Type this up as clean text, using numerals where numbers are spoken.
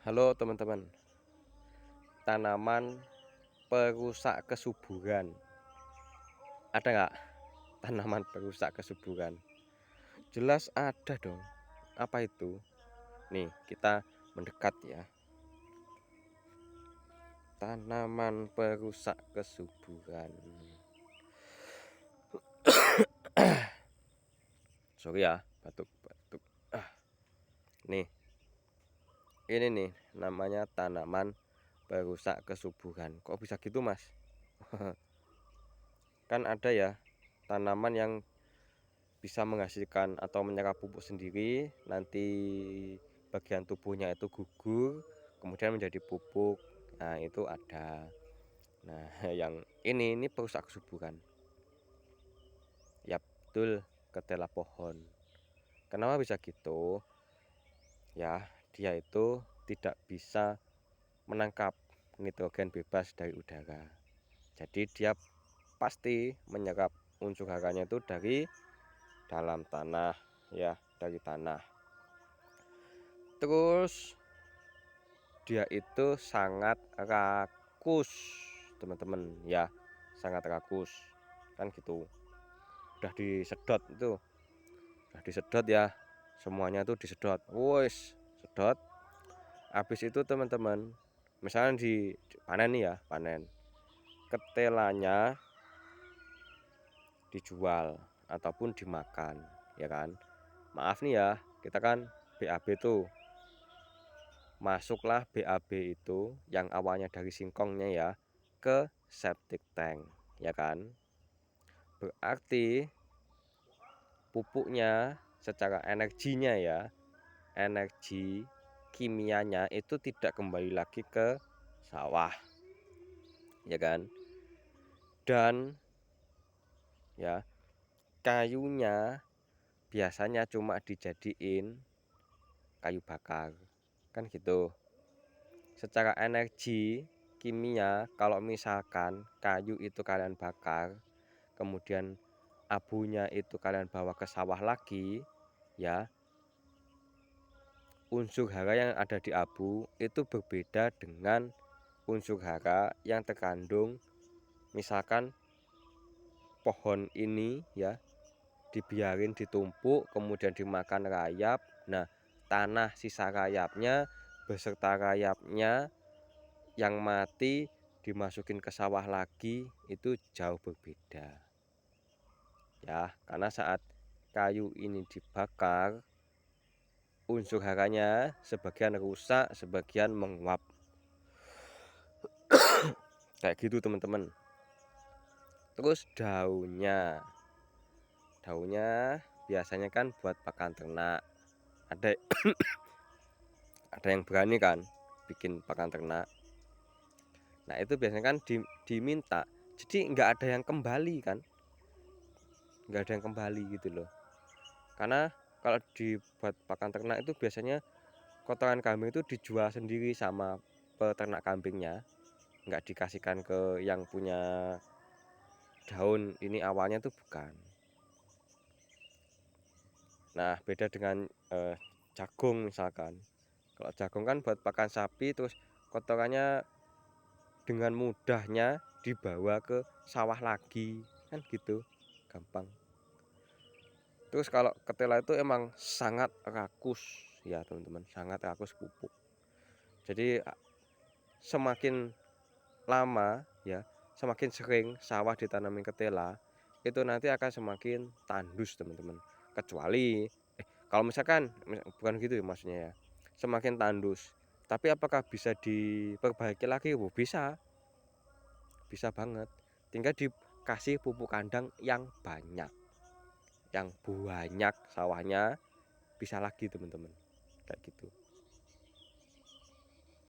Halo teman-teman, tanaman perusak kesuburan. Ada nggak tanaman perusak kesuburan? Jelas ada dong. Apa itu? Nih, kita mendekat ya. Tanaman perusak kesuburan. Sorry ya, batuk-batuk. Nih, ini nih namanya tanaman perusak kesuburan. Kok bisa gitu, Mas? Kan ada ya tanaman yang bisa menghasilkan atau menyerap pupuk sendiri, nanti bagian tubuhnya itu gugur kemudian menjadi pupuk. Nah, itu ada. Nah, yang ini perusak kesuburan. Ya betul, ketela pohon. Kenapa bisa gitu? Ya, dia itu tidak bisa menangkap nitrogen bebas dari udara. Jadi dia pasti menyerap unsur haranya itu dari dalam tanah, ya, dari tanah. Terus dia itu sangat rakus, teman-teman, ya, sangat rakus kan gitu. Udah disedot itu, udah disedot ya, semuanya tuh disedot, wes sedot. Habis itu teman-teman, misalnya di panen nih ya, panen ketelanya dijual ataupun dimakan, ya kan. Maaf nih ya, kita kan BAB tuh, masuklah BAB itu yang awalnya dari singkongnya ya ke septic tank, ya kan. Berarti pupuknya secara energinya ya, energi kimianya itu tidak kembali lagi ke sawah, ya kan. Dan ya, kayunya biasanya cuma dijadiin kayu bakar kan gitu. Secara energi kimia, kalau misalkan kayu itu kalian bakar, kemudian abunya itu kalian bawa ke sawah lagi, ya, unsur hara yang ada di abu itu berbeda dengan unsur hara yang terkandung misalkan pohon ini ya, dibiarin ditumpuk kemudian dimakan rayap. Nah, tanah sisa rayapnya beserta rayapnya yang mati dimasukin ke sawah lagi itu jauh berbeda ya, karena saat kayu ini dibakar, unsur haranya sebagian rusak, sebagian menguap kayak gitu teman-teman. Terus daunnya biasanya kan buat pakan ternak. Ada ada yang berani kan bikin pakan ternak. Nah, itu biasanya kan diminta, jadi nggak ada yang kembali kan, nggak ada yang kembali gitu loh. Karena kalau dibuat pakan ternak itu biasanya kotoran kambing itu dijual sendiri sama peternak kambingnya, nggak dikasihkan ke yang punya daun ini awalnya tuh bukan. Nah, beda dengan jagung misalkan. Kalau jagung kan buat pakan sapi, terus kotorannya dengan mudahnya dibawa ke sawah lagi kan gitu, gampang. Terus kalau ketela itu emang sangat rakus ya teman-teman, sangat rakus pupuk. Jadi semakin lama ya, semakin sering sawah ditanamin ketela, itu nanti akan semakin tandus teman-teman. Kecuali kalau misalkan bukan gitu ya maksudnya ya, semakin tandus. Tapi apakah bisa diperbaiki lagi? Oh, bisa banget. Tinggal dikasih pupuk kandang yang banyak, yang banyak sawahnya bisa lagi teman-teman, kayak gitu.